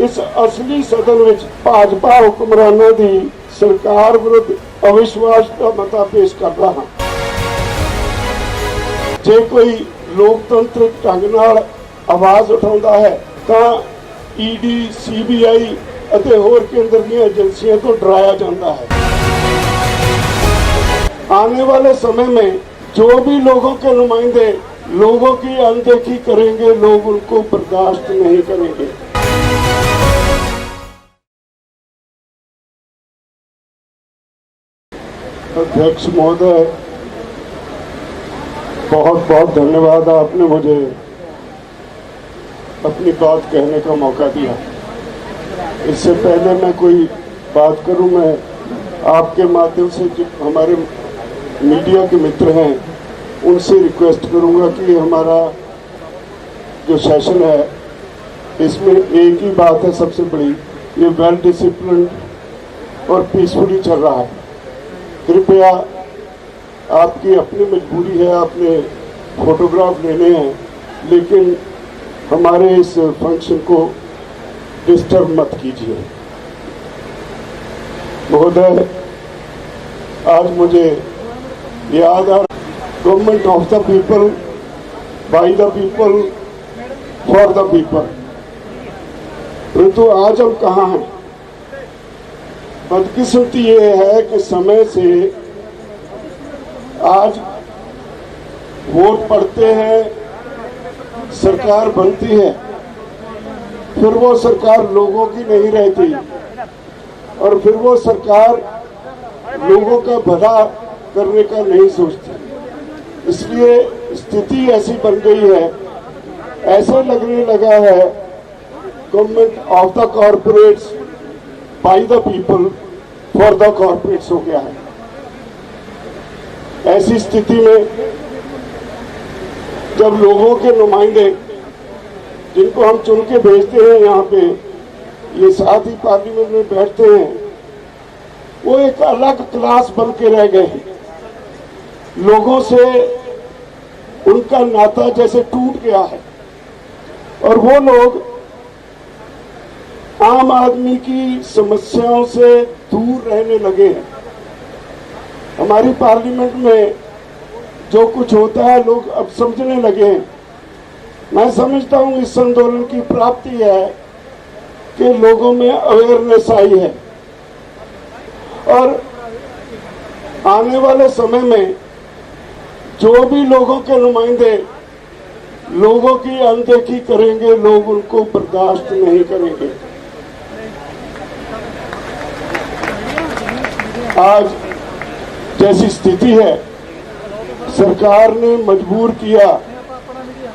इस असली सदन में भाजपा हुक्मरानों की सरकार विरुद्ध अविश्वास का मता पेश कर रहा हाँ। जे कोई लोकतंत्रिक ढंग नाल आवाज उठाता है तो ईडी CBI और होर केंद्र दी एजेंसियों तो डराया जाता है। आने वाले समय में जो भी लोगों के नुमाइंदे लोगों की अनदेखी करेंगे, लोग उनको बर्दाश्त नहीं करेंगे। अध्यक्ष महोदय, बहुत बहुत धन्यवाद, आपने मुझे अपनी बात कहने का मौका दिया। इससे पहले मैं कोई बात करूं, मैं आपके माध्यम से जो हमारे मीडिया के मित्र हैं उनसे रिक्वेस्ट करूंगा कि हमारा जो सेशन है इसमें एक ही बात है सबसे बड़ी, ये वेल डिसिप्लिन और पीसफुली चल रहा है। कृपया, आपकी अपनी मजबूरी है, आपने फोटोग्राफ लेने हैं, लेकिन हमारे इस फंक्शन को डिस्टर्ब मत कीजिए। महोदय, आज मुझे याद आ government of the people, by the people, for the people, परंतु आज हम कहाँ हैं? बदकिस्मती ये है कि समय से आज वोट पड़ते हैं, सरकार बनती है, फिर वो सरकार लोगों की नहीं रहती और फिर वो सरकार लोगों का भला करने का नहीं सोचती। इसलिए स्थिति ऐसी बन गई है, ऐसा लगने लगा है government of the corporates, bye the people, for the corporates हो गया है। ऐसी स्थिति में जब लोगों के नुमाइंदे जिनको हम चुन के भेजते हैं यहाँ पे, ये साथ ही पार्लियामेंट में बैठते हैं, वो एक अलग क्लास बन के रह गए हैं। लोगों से उनका नाता जैसे टूट गया है और वो लोग आम आदमी की समस्याओं से दूर रहने लगे हैं। हमारी पार्लियामेंट में जो कुछ होता है लोग अब समझने लगे हैं। मैं समझता हूं इस आंदोलन की प्राप्ति है कि लोगों में अवेयरनेस आई है और आने वाले समय में जो भी लोगों के नुमाइंदे लोगों की अनदेखी करेंगे, लोग उनको बर्दाश्त नहीं करेंगे। आज जैसी स्थिति है, सरकार ने मजबूर किया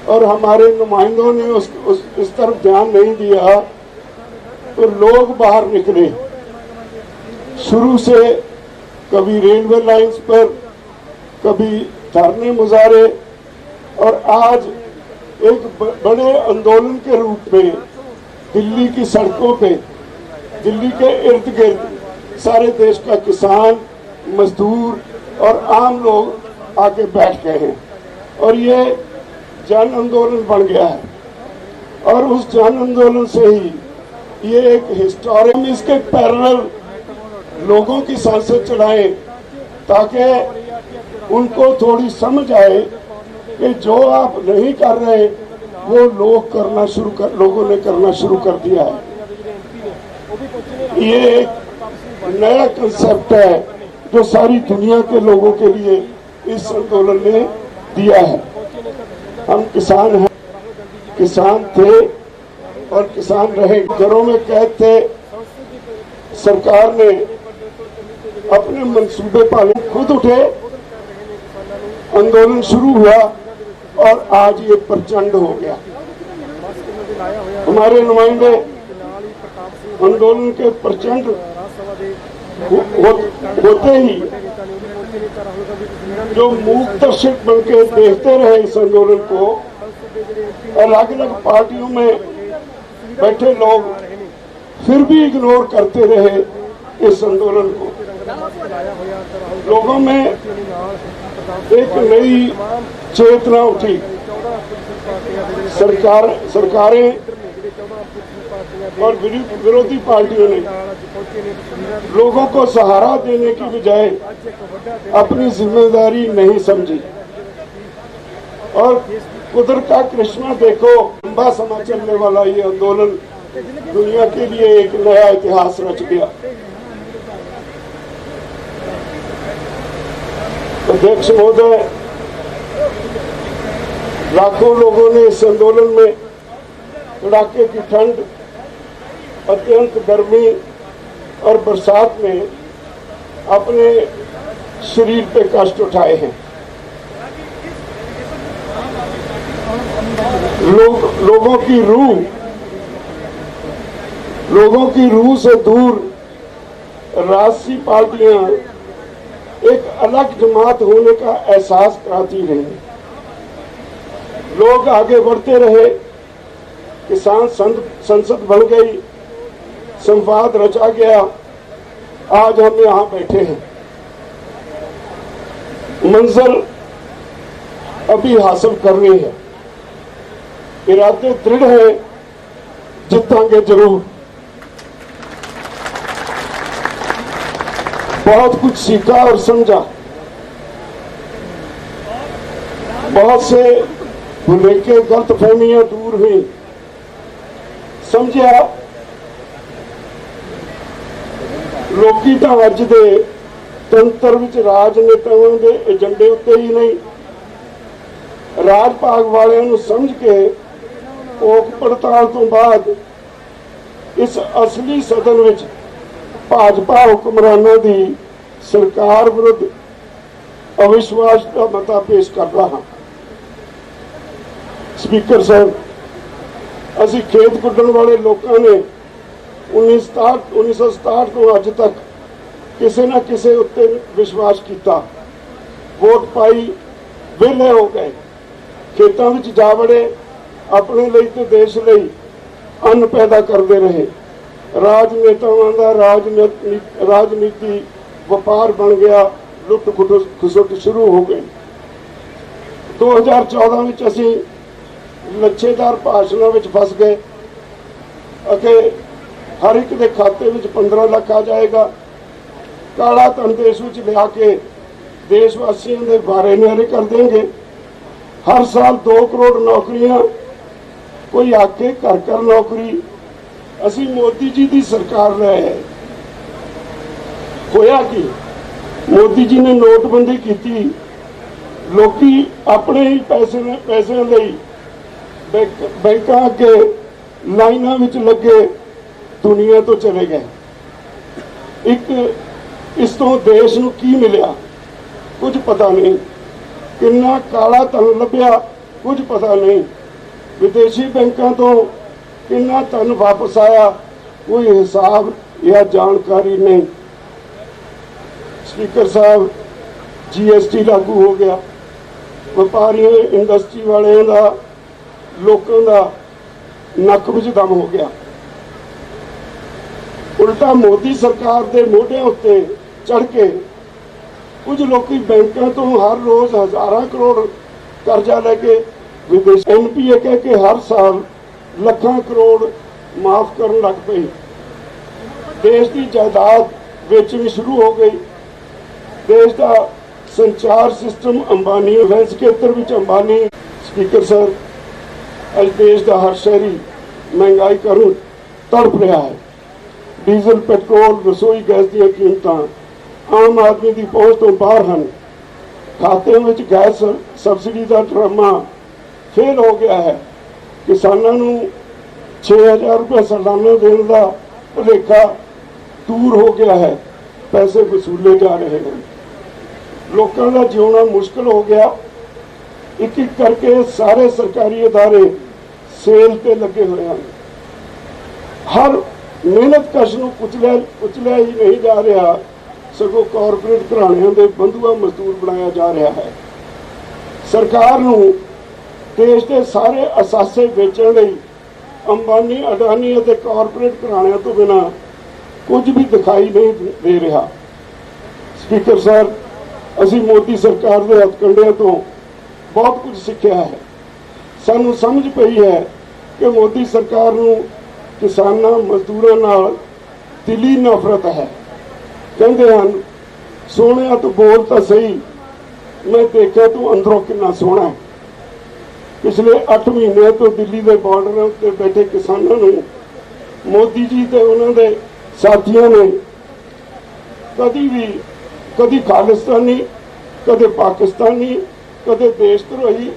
और हमारे नुमाइंदों ने इस तरफ ध्यान नहीं दिया तो लोग बाहर निकले। शुरू से कभी रेलवे लाइंस पर, कभी धरने मुजाहरे और आज एक बड़े आंदोलन के रूप में दिल्ली की सड़कों पे, दिल्ली के इर्द गिर्द सारे देश का किसान, मजदूर और आम लोग आके बैठ गए हैं और ये जन आंदोलन बन गया है। और उस जन आंदोलन से ही ये एक हिस्टोरिक, इसके पैरेलल लोगों की सांसें चढ़ाएं ताकि उनको थोड़ी समझ आए कि जो आप नहीं कर रहे वो लोगों ने करना शुरू कर दिया है। ये एक नया कंसेप्ट है जो सारी दुनिया के लोगों के लिए इस आंदोलन ने दिया है। हम किसान हैं, किसान थे और किसान रहे। घरों में कैद थे, सरकार ने अपने मंसूबे पाले, खुद उठे, आंदोलन शुरू हुआ और आज ये प्रचंड हो गया। हमारे नुमाइंदे आंदोलन के प्रचंड होते ही जो मूक दर्शक बन के देखते रहे इस आंदोलन को, अलग अलग पार्टियों में बैठे लोग फिर भी इग्नोर करते रहे इस आंदोलन को। लोगों में एक नई चेतना उठी। सरकारें और विरोधी पार्टियों ने लोगों को सहारा देने की बजाय अपनी जिम्मेदारी नहीं समझी। और कुदरत का करिश्मा देखो, लंबा समय चलने वाला ये आंदोलन दुनिया के लिए एक नया इतिहास रच गया। अध्यक्ष महोदय, लाखों लोगों ने इस आंदोलन में कड़ाके की ठंड, अत्यंत गर्मी और बरसात में अपने शरीर पे कष्ट उठाए हैं। लोगों की रूह से दूर राजसी पार्टियां एक अलग जमात होने का एहसास कराती रही। लोग आगे बढ़ते रहे, किसान संसद बन गई, संवाद रचा गया, आज हम यहां बैठे हैं। मंजिल अभी हासिल करनी है, इरादे दृढ़ है, जीतांगे जरूर। बहुत कुछ सीखा और समझा, बहुत से भुलेखे गलतफहमियां दूर हुई। समझा लोकी ਤਾਂ ਅੱਜ ਦੇ ਤੰਤਰ ਵਿੱਚ ਰਾਜਨੇਤਾਵਾਂ ਦੇ ਏਜੰਡੇ ਉੱਤੇ ਹੀ ਨਹੀਂ, ਰਾਜ ਭਾਗ ਵਾਲਿਆਂ ਨੂੰ ਸਮਝ ਕੇ ਭੋਗ ਪੜਤਾਲ ਤੋਂ ਬਾਅਦ ਇਸ ਅਸਲੀ ਸਦਨ ਵਿੱਚ ਭਾਜਪਾ ਹੁਕਮਰਾਨਾਂ ਦੀ ਸਰਕਾਰ ਵਿਰੁੱਧ ਅਵਿਸ਼ਵਾਸ ਦਾ ਮਤਾ ਪੇਸ਼ ਕਰਦਾ ਹਾਂ। ਸਪੀਕਰ ਸਾਹਿਬ, ਅਸੀਂ ਖੇਤ ਗੁੱਡਣ ਵਾਲੇ ਲੋਕਾਂ ਨੇ 1967 ਤੋਂ ਅੱਜ ਤੱਕ ਕਿਸੇ ਨਾ ਕਿਸੇ ਉੱਤੇ ਵਿਸ਼ਵਾਸ ਕੀਤਾ, ਵੋਟ ਪਾਈ, ਵਿਹਲੇ ਹੋ ਗਏ, ਖੇਤਾਂ ਵਿੱਚ ਜਾ ਵੜੇ, ਆਪਣੇ ਲਈ ਤੇ ਦੇਸ਼ ਲਈ ਅੰਨ ਪੈਦਾ ਕਰਦੇ ਰਹੇ। ਰਾਜਨੇਤਾਵਾਂ ਦਾ ਰਾਜਨੀਤੀ ਵਪਾਰ ਬਣ ਗਿਆ, ਲੁੱਟ ਖਸੁੱਟ ਸ਼ੁਰੂ ਹੋ ਗਈ। 2014 ਵਿੱਚ ਅਸੀਂ ਲੱਛੇਦਾਰ ਭਾਸ਼ਣਾਂ ਵਿੱਚ ਫਸ ਗਏ ਅਤੇ ਹਰ ਇੱਕ ਦੇ ਖਾਤੇ ਵਿੱਚ 15 ਲੱਖ ਆ ਜਾਏਗਾ। ਕਾਲਾ ਧਨ ਦੇਸ਼ ਵਿੱਚ ਲਿਆ ਕੇ ਦੇਸ਼ ਵਾਸੀਆਂ ਦੇ ਬਾਰੇ ਨਿਆਰੇ ਕਰ ਦੇंगे। हर साल 2 करोड़ नौकरियां, कोई आके घर घर नौकरी। असी मोदी जी की सरकार रहे है, होया कि मोदी जी ने नोटबंदी की, लोकी अपने ही पैसों ਲਈ बैंकों अगे लाइनों में लगे दुनिया तो चले गए। एक इस तो देश नूं की मिलिया कुछ पता नहीं, किन्ना काला धन लभ्या कुछ पता नहीं, विदेशी बैंकों तो किन्ना धन वापस आया कोई हिसाब या जानकारी नहीं। स्पीकर साहब, GST लागू हो गया, व्यापारियों इंडस्ट्री वालों का लोगों का नक विच दम हो गया। उल्टा मोदी सरकार के मोढियां उत्ते चढ़ के कुछ लोग बैंकों तो हर रोज हज़ारां करोड़ कर्जा लेके विदेश NPA कह के हर साल लाखों करोड़ माफ करन लग पई। देश की जायदाद बेचनी शुरू हो गई। देश का संचार सिस्टम अंबानी, डिफेंस खेत्र में अंबानी। स्पीकर सर, अज देश का हर शहरी महंगाई कारण तड़प रहा है। डीजल, पेट्रोल, रसोई गैस दी कीमतां आम आदमी की पहुंच तो बाहर हैं। खाते में गैस सबसिडी का ड्रामा फेल हो गया है। किसानों को 6000 रुपये सालाना देने का भुलेखा दूर हो गया है, पैसे वसूले जा रहे हैं। लोगों का जीना मुश्किल हो गया। एक एक करके सारे सरकारी अदारे सेल पे लगे हुए हैं। हर मेहनत कश नूं कुचलिया ही नहीं जा रहा, सगों कॉरपोरेट घराणियां दे बंधुआ मजदूर बनाया जा रहा है। सरकार नूं देश के सारे असासे बेचण लई अंबानी, अडानी और कॉरपोरेट घराणियां तो बिना कुछ भी दिखाई नहीं दे रहा। स्पीकर साहब, असी मोदी सरकार के हथकंडिਆਂ तो बहुत कुछ सीखा है। सानू समझ पई है कि मोदी सरकार नूं किसानां मजदूरां नाल दिली नफरत है। कहते हैं सोहणिया तू बोल तो सही, मैं देखा तू अंदरों कितना सोहना है। पिछले 8 महीने तो दिल्ली के बॉर्डर उत्ते बैठे किसानों नूं मोदी जी ते उन्हां दे साथियों ने कदी खालिस्तानी, कदे पाकिस्तानी, कदे देशद्रोही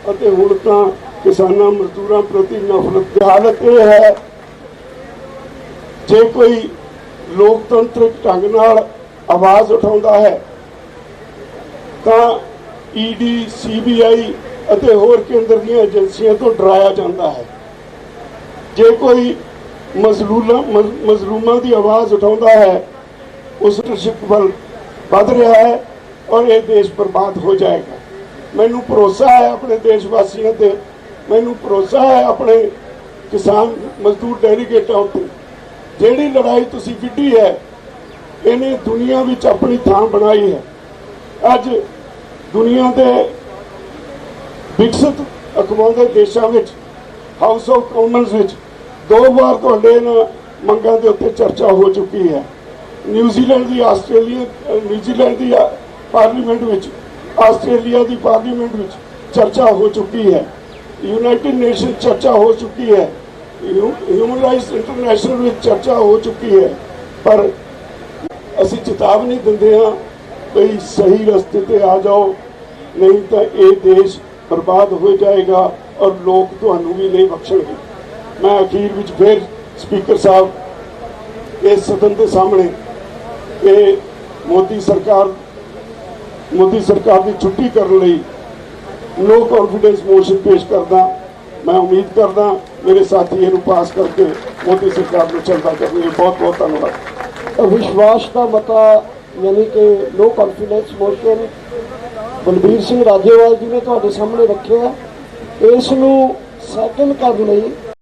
अते हुण तां किसानां मजदूरां प्रति नफरत की हालत यह है। जे कोई लोकतंत्रिक ढंग नाल आवाज़ उठाउंदा है तां ईडी, CBI ਅਤੇ ਹੋਰ केंद्र ਦੀਆਂ ਏਜੰਸੀਆਂ ਤੋਂ ਡਰਾਇਆ ਜਾਂਦਾ है। जे कोई मजलूमां की आवाज़ उठाउंदा है उस लीडरशिप ਵੱਲ वध रहा है और ये देश बर्बाद हो जाएगा। मैनू भरोसा है अपने देशवासियों ते, मैनू भरोसा है अपने किसान मजदूर डेलीगेटां उत्ते। जिहड़ी लड़ाई तुसीं विढ़ी है इन्हें दुनिया विच अपनी थां बनाई है। अज दुनिया के विकसित अकवां दे देशां विच हाउस ऑफ कॉमन्स विच 2 बार तुहाडे इन्हां मंगां दे उत्ते चर्चा हो चुकी है। न्यूजीलैंड की न्यूजीलैंड की पार्लीमेंट विच, आस्ट्रेलिया की पार्लीमेंट विच चर्चा हो चुकी है। यूनाइटेड नेशन चर्चा हो चुकी है। ह्यूमन राइट्स इंटरनेशनल में चर्चा हो चुकी है। पर असी चेतावनी दिंदे हां भई सही रस्ते ते आ जाओ, नहीं तो ये देश बर्बाद हो जाएगा और लोग तुहानू भी नहीं बख्शणगे। मैं अखीर विच फिर स्पीकर साहब इस सदन के सामने ये मोदी सरकार की छुट्टी करने लई नो कॉन्फिडेंस मोशन पेश करदा। मैं उम्मीद करदा मेरे साथी इहनूं पास करके मोदी सरकार को चलदा करनगे। बहुत बहुत धन्यवाद। विश्वास का मता यानी कि no confidence motion Balbir Singh Rajewal ji ने तुहाडे सामने रखिया। इस नूं सैकंड करन लई